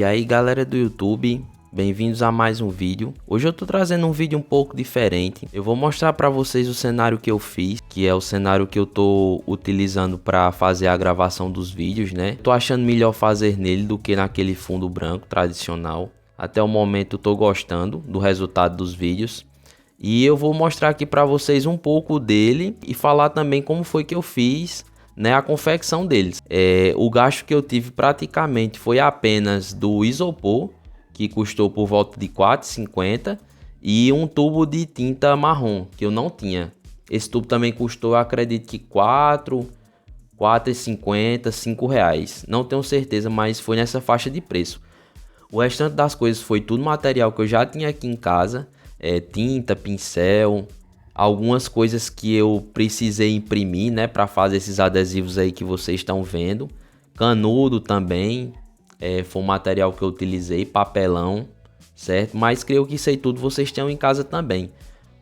E aí galera do YouTube, bem-vindos a mais um vídeo. Hoje eu tô trazendo um vídeo um pouco diferente. Eu vou mostrar para vocês o cenário que eu fiz, que é o cenário que eu tô utilizando para fazer a gravação dos vídeos, né? Tô achando melhor fazer nele do que naquele fundo branco tradicional. Até o momento eu tô gostando do resultado dos vídeos. E eu vou mostrar aqui para vocês um pouco dele e falar também como foi que eu fiz, né, a confecção deles. O gasto que eu tive praticamente foi apenas do isopor, que custou por volta de R$ 4,50, e um tubo de tinta marrom, que eu não tinha. Esse tubo também custou, eu acredito que R$ 4,50, R$ 5. Não tenho certeza, mas foi nessa faixa de preço. O restante das coisas foi tudo material que eu já tinha aqui em casa. Tinta, pincel, algumas coisas que eu precisei imprimir, né, para fazer esses adesivos aí que vocês estão vendo. Canudo também, foi um material que eu utilizei, papelão, certo? Mas creio que isso aí tudo vocês tenham em casa também.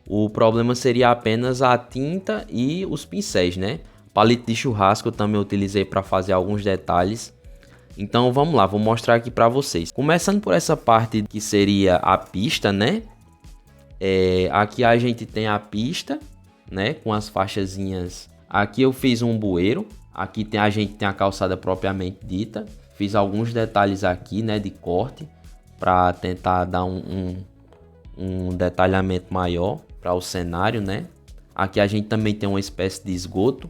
O problema seria apenas a tinta e os pincéis, né? Palito de churrasco eu também utilizei para fazer alguns detalhes. Então vamos lá, vou mostrar aqui para vocês. Começando por essa parte que seria a pista, né? Aqui a gente tem a pista, né, com as faixazinhas. Aqui eu fiz um bueiro. Aqui a gente tem a calçada propriamente dita. Fiz alguns detalhes aqui, né, de corte, para tentar dar um detalhamento maior para o cenário, né. Aqui a gente também tem uma espécie de esgoto.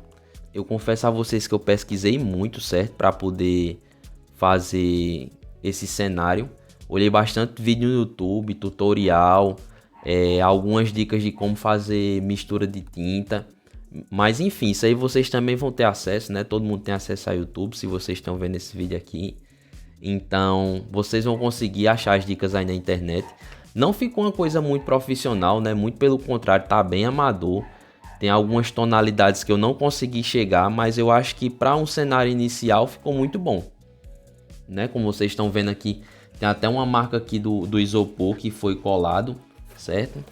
Eu confesso a vocês que eu pesquisei muito, certo, para poder fazer esse cenário. Olhei bastante vídeo no YouTube, tutorial, algumas dicas de como fazer mistura de tinta. Mas enfim, isso aí vocês também vão ter acesso, né? Todo mundo tem acesso ao YouTube, se vocês estão vendo esse vídeo aqui. Então, vocês vão conseguir achar as dicas aí na internet. Não ficou uma coisa muito profissional, né? Muito pelo contrário, tá bem amador. Tem algumas tonalidades que eu não consegui chegar, mas eu acho que para um cenário inicial ficou muito bom, né? Como vocês estão vendo aqui, tem até uma marca aqui do isopor que foi colado, certo?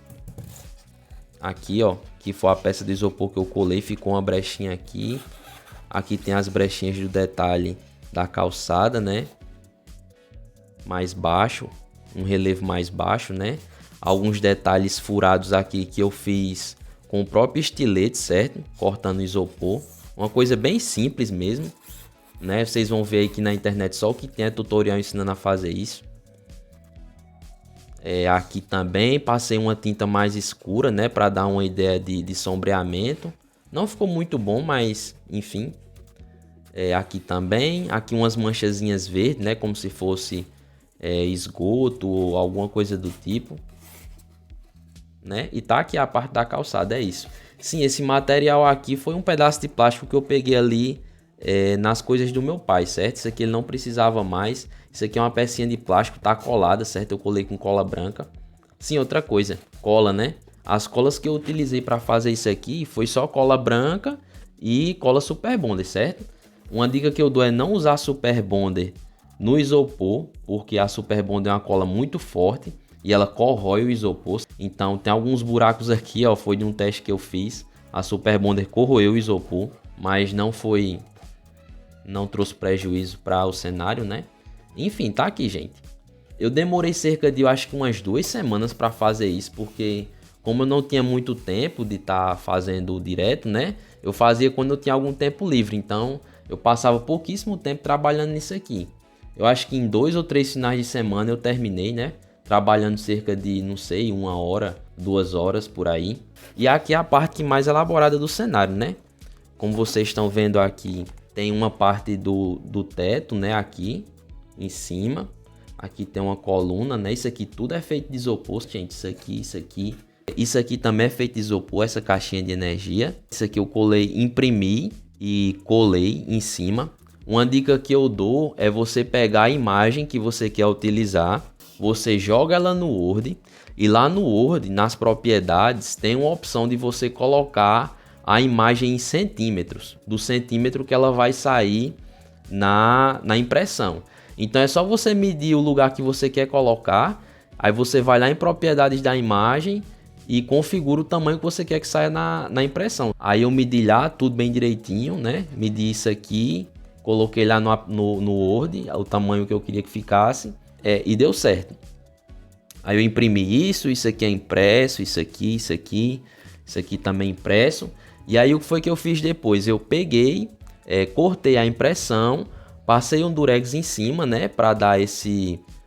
Aqui, ó, que foi a peça de isopor que eu colei, ficou uma brechinha aqui. Aqui tem as brechinhas do detalhe da calçada, né? Mais baixo, um relevo mais baixo, né? Alguns detalhes furados aqui que eu fiz com o próprio estilete, certo? Cortando isopor. Uma coisa bem simples mesmo, né? Vocês vão ver aqui na internet só o que tem tutorial ensinando a fazer isso. Aqui também passei uma tinta mais escura, né, para dar uma ideia de sombreamento. Não ficou muito bom, mas enfim. Aqui também, aqui umas manchazinhas verdes, né, como se fosse esgoto ou alguma coisa do tipo, né? E tá aqui a parte da calçada, é isso. Sim, esse material aqui foi um pedaço de plástico que eu peguei ali nas coisas do meu pai, certo? Isso aqui ele não precisava mais. Isso aqui é uma pecinha de plástico, tá colada, certo? Eu colei com cola branca. Sim, outra coisa, cola, né? As colas que eu utilizei para fazer isso aqui foi só cola branca e cola Super Bonder, certo? Uma dica que eu dou é não usar Super Bonder no isopor, porque a Super Bonder é uma cola muito forte e ela corrói o isopor. Então tem alguns buracos aqui, ó, foi de um teste que eu fiz. A Super Bonder corroeu o isopor, mas não trouxe prejuízo para o cenário, né? Enfim, tá aqui, gente. Eu demorei cerca de, eu acho que umas 2 semanas para fazer isso, porque como eu não tinha muito tempo de estar fazendo direto, né? Eu fazia quando eu tinha algum tempo livre, então eu passava pouquíssimo tempo trabalhando nisso aqui. Eu acho que em 2 ou 3 finais de semana eu terminei, né? Trabalhando cerca de, não sei, 1 hora, 2 horas por aí. E aqui é a parte mais elaborada do cenário, né? Como vocês estão vendo aqui, tem uma parte do teto, né, aqui em cima. Aqui tem uma coluna, né? Isso aqui tudo é feito de isopor, gente. Isso aqui, isso aqui. Isso aqui também é feito de isopor, essa caixinha de energia. Isso aqui eu colei, imprimi e colei em cima. Uma dica que eu dou é você pegar a imagem que você quer utilizar, você joga ela no Word e lá no Word, nas propriedades, tem uma opção de você colocar a imagem em centímetros, do centímetro que ela vai sair na impressão. Então é só você medir o lugar que você quer colocar, aí você vai lá em propriedades da imagem e configura o tamanho que você quer que saia na impressão. Aí eu medi lá tudo bem direitinho, né? Medi isso aqui, coloquei lá no Word o tamanho que eu queria que ficasse e deu certo. Aí eu imprimi isso aqui é impresso, isso aqui também impresso. E aí o que foi que eu fiz depois? Eu peguei, cortei a impressão, passei um durex em cima, né, para dar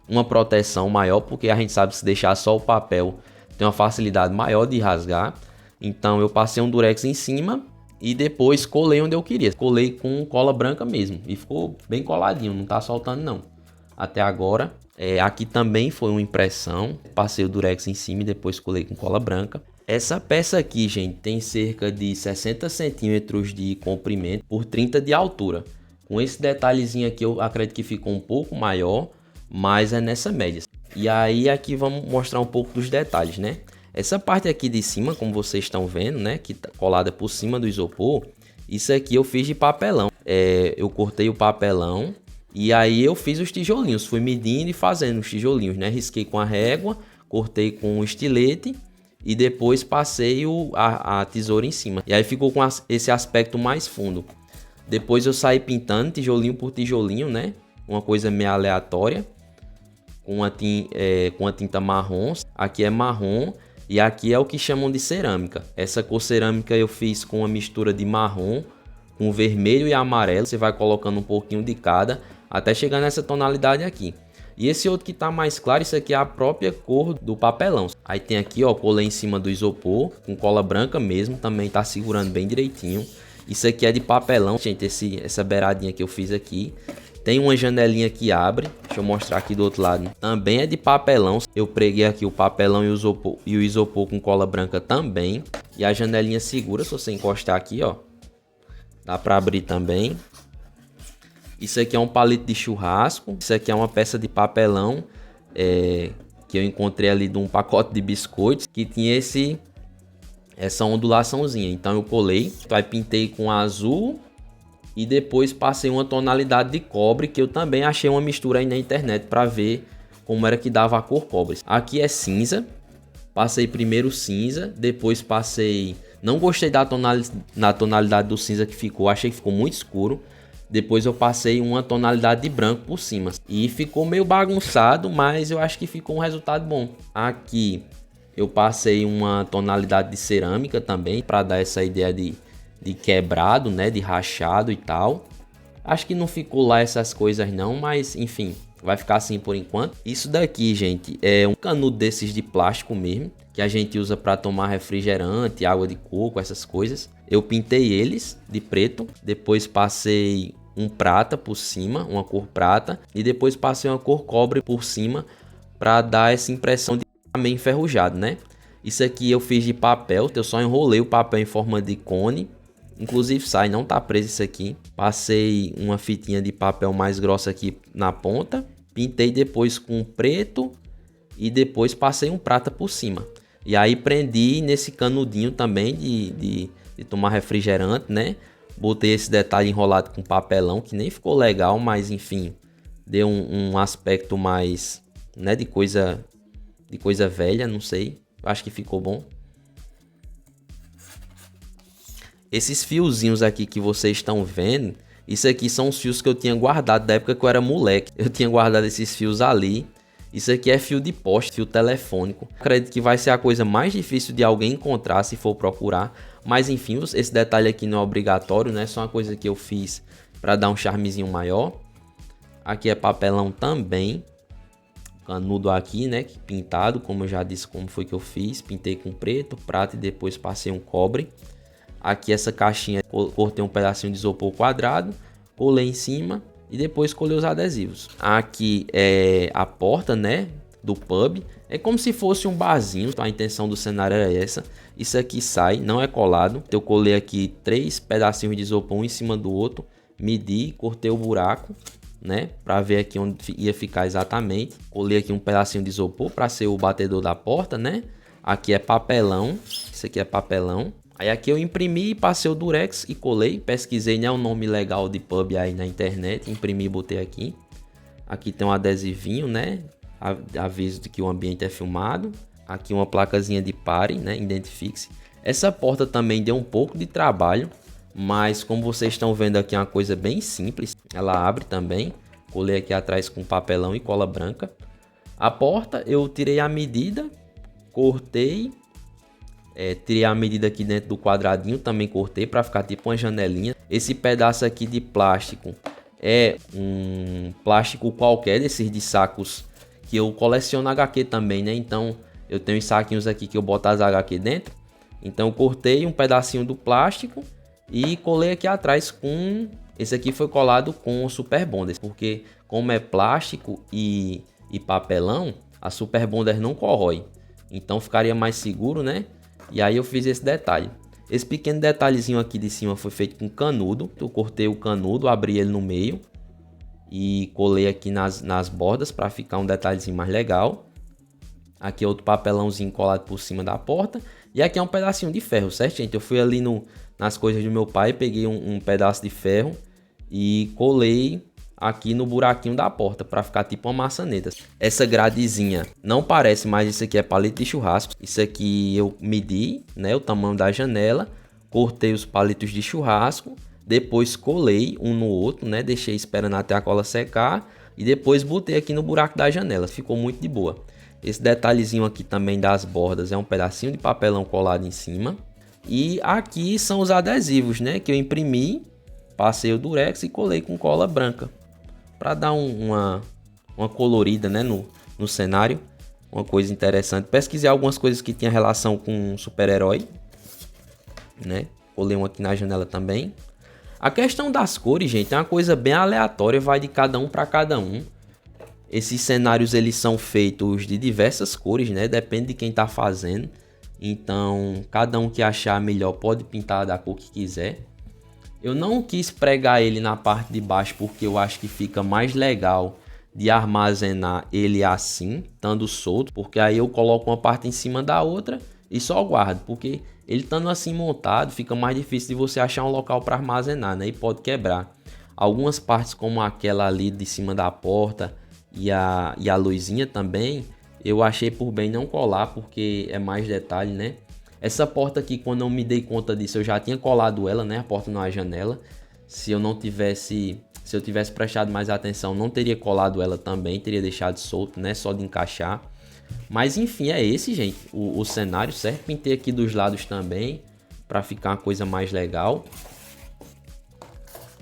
uma proteção maior, porque a gente sabe que se deixar só o papel tem uma facilidade maior de rasgar. Então eu passei um durex em cima e depois colei onde eu queria. Colei com cola branca mesmo e ficou bem coladinho, não tá soltando não. Até agora. Aqui também foi uma impressão, passei o durex em cima e depois colei com cola branca. Essa peça aqui, gente, tem cerca de 60 centímetros de comprimento por 30 de altura. Com esse detalhezinho aqui eu acredito que ficou um pouco maior, mas é nessa média. E aí aqui vamos mostrar um pouco dos detalhes, né? Essa parte aqui de cima, como vocês estão vendo, né, que tá colada por cima do isopor, isso aqui eu fiz de papelão. Eu cortei o papelão. E aí eu fiz os tijolinhos, fui medindo e fazendo os tijolinhos, né? Risquei com a régua, cortei com o estilete e depois passei a tesoura em cima. E aí ficou com esse aspecto mais fundo. Depois eu saí pintando tijolinho por tijolinho, né? Uma coisa meio aleatória. Com a tinta marrom. Aqui é marrom e aqui é o que chamam de cerâmica. Essa cor cerâmica eu fiz com uma mistura de marrom com vermelho e amarelo. Você vai colocando um pouquinho de cada até chegar nessa tonalidade aqui. E esse outro que tá mais claro, isso aqui é a própria cor do papelão. Aí tem aqui, ó, colei em cima do isopor com cola branca mesmo, também tá segurando bem direitinho. Isso aqui é de papelão, gente, essa beiradinha que eu fiz aqui. Tem uma janelinha que abre, deixa eu mostrar aqui do outro lado. Também é de papelão, eu preguei aqui o papelão e o isopor com cola branca também. E a janelinha segura, se você encostar aqui, ó, dá para abrir também. Isso aqui é um palito de churrasco. Isso aqui é uma peça de papelão que eu encontrei ali de um pacote de biscoitos que tinha essa ondulaçãozinha. Então eu colei, aí pintei com azul e depois passei uma tonalidade de cobre que eu também achei uma mistura aí na internet para ver como era que dava a cor cobre. Aqui é cinza. Passei primeiro cinza, depois passei... Não gostei da tonalidade do cinza que ficou, achei que ficou muito escuro. Depois eu passei uma tonalidade de branco por cima. E ficou meio bagunçado, mas eu acho que ficou um resultado bom. Aqui eu passei uma tonalidade de cerâmica também, para dar essa ideia de quebrado, né? De rachado e tal. Acho que não ficou lá essas coisas não, mas enfim, vai ficar assim por enquanto. Isso daqui, gente, é um canudo desses de plástico mesmo, que a gente usa para tomar refrigerante, água de coco, essas coisas. Eu pintei eles de preto, depois passei um prata por cima, uma cor prata, e depois passei uma cor cobre por cima para dar essa impressão de meio enferrujado, né? Isso aqui eu fiz de papel, eu só enrolei o papel em forma de cone, inclusive sai, não tá preso isso aqui. Passei uma fitinha de papel mais grossa aqui na ponta, pintei depois com preto e depois passei um prata por cima. E aí prendi nesse canudinho também de tomar refrigerante, né? Botei esse detalhe enrolado com papelão, que nem ficou legal, mas enfim, deu um aspecto mais, né, de coisa velha, não sei. Acho que ficou bom. Esses fiozinhos aqui que vocês estão vendo, isso aqui são os fios que eu tinha guardado da época que eu era moleque. Eu tinha guardado esses fios ali. Isso aqui é fio de poste, fio telefônico. Acredito que vai ser a coisa mais difícil de alguém encontrar se for procurar. Mas enfim, esse detalhe aqui não é obrigatório, né? Só uma coisa que eu fiz para dar um charmezinho maior. Aqui é papelão também. Canudo aqui, né? Pintado, como eu já disse como foi que eu fiz. Pintei com preto, prata e depois passei um cobre. Aqui essa caixinha, cortei um pedacinho de isopor quadrado, colei em cima e depois colei os adesivos. Aqui é a porta, né, do pub. É como se fosse um barzinho, a intenção do cenário era essa. Isso aqui sai, não é colado. Eu colei aqui 3 pedacinhos de isopor um em cima do outro, medi, cortei o buraco, né, para ver aqui onde ia ficar exatamente. Colei aqui um pedacinho de isopor para ser o batedor da porta, né. Aqui é papelão, isso aqui é papelão. Aí aqui eu imprimi, passei o durex e colei. Pesquisei, né, um nome legal de pub aí na internet. Imprimi e botei aqui. Aqui tem um adesivinho, né? Aviso de que o ambiente é filmado. Aqui uma placazinha de pare, né? Identifique-se. Essa porta também deu um pouco de trabalho. Mas como vocês estão vendo aqui é uma coisa bem simples. Ela abre também. Colei aqui atrás com papelão e cola branca. A porta eu tirei a medida, cortei, tirei a medida aqui dentro do quadradinho, também cortei para ficar tipo uma janelinha. Esse pedaço aqui de plástico é um plástico qualquer desses de sacos que eu coleciono HQ também, né? Então eu tenho os saquinhos aqui que eu boto as HQ dentro. Então eu cortei um pedacinho do plástico e colei aqui atrás com... Esse aqui foi colado com Super Bonder, porque como é plástico e papelão, a Super Bonder não corrói. Então ficaria mais seguro, né? E aí eu fiz esse detalhe. Esse pequeno detalhezinho aqui de cima foi feito com canudo. Eu cortei o canudo, abri ele no meio e colei aqui nas bordas para ficar um detalhezinho mais legal. Aqui é outro papelãozinho colado por cima da porta. E aqui é um pedacinho de ferro, certo, gente? Eu fui ali nas coisas do meu pai, peguei um pedaço de ferro e colei aqui no buraquinho da porta para ficar tipo uma maçaneta. Essa gradezinha não parece, mas isso aqui é palito de churrasco. Isso aqui eu medi, né, o tamanho da janela, cortei os palitos de churrasco, depois colei um no outro, né, deixei esperando até a cola secar e depois botei aqui no buraco da janela. Ficou muito de boa. Esse detalhezinho aqui também das bordas é um pedacinho de papelão colado em cima. E aqui são os adesivos, né, que eu imprimi, passei o durex e colei com cola branca para dar uma colorida, né, no cenário, uma coisa interessante. Pesquisei algumas coisas que tinham relação com super-herói, né, colei um aqui na janela também. A questão das cores, gente, é uma coisa bem aleatória, vai de cada um para cada um. Esses cenários eles são feitos de diversas cores, né, depende de quem tá fazendo. Então, cada um que achar melhor pode pintar da cor que quiser. Eu não quis pregar ele na parte de baixo porque eu acho que fica mais legal de armazenar ele assim, estando solto, porque aí eu coloco uma parte em cima da outra e só guardo, porque ele estando assim montado fica mais difícil de você achar um local para armazenar, né? E pode quebrar. Algumas partes como aquela ali de cima da porta e a luzinha também, eu achei por bem não colar porque é mais detalhe, né? Essa porta aqui, quando eu me dei conta disso, eu já tinha colado ela, né? A porta na janela. Se eu tivesse prestado mais atenção, não teria colado ela também, teria deixado solto, né? Só de encaixar. Mas enfim, é esse, gente, o cenário, certo? Pintei aqui dos lados também, para ficar uma coisa mais legal.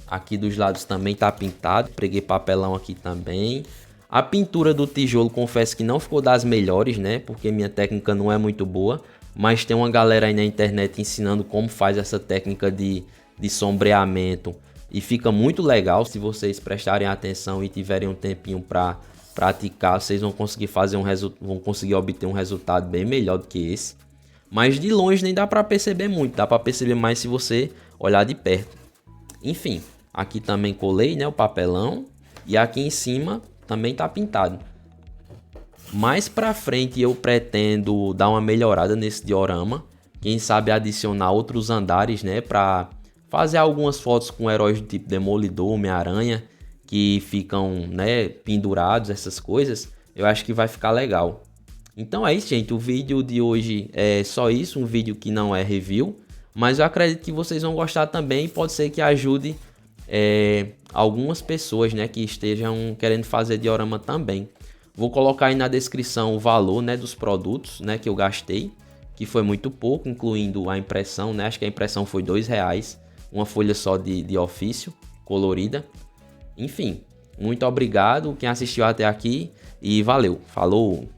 Aqui dos lados também tá pintado, preguei papelão aqui também. A pintura do tijolo, confesso que não ficou das melhores, né? Porque minha técnica não é muito boa. Mas tem uma galera aí na internet ensinando como faz essa técnica de sombreamento. E fica muito legal. Se vocês prestarem atenção e tiverem um tempinho para praticar, vocês vão conseguir vão conseguir obter um resultado bem melhor do que esse. Mas de longe nem dá para perceber muito. Dá para perceber mais se você olhar de perto. Enfim, aqui também colei, né, o papelão. E aqui em cima também tá pintado. Mais pra frente eu pretendo dar uma melhorada nesse diorama. Quem sabe adicionar outros andares, né? Pra fazer algumas fotos com heróis do tipo Demolidor, Homem-Aranha, que ficam, né, pendurados, essas coisas. Eu acho que vai ficar legal. Então é isso, gente. O vídeo de hoje é só isso. Um vídeo que não é review. Mas eu acredito que vocês vão gostar também. E pode ser que ajude algumas pessoas, né, que estejam querendo fazer diorama também. Vou colocar aí na descrição o valor, né, dos produtos, né, que eu gastei, que foi muito pouco, incluindo a impressão, né? Acho que a impressão foi R$2, uma folha só de ofício colorida. Enfim, muito obrigado quem assistiu até aqui e valeu, falou!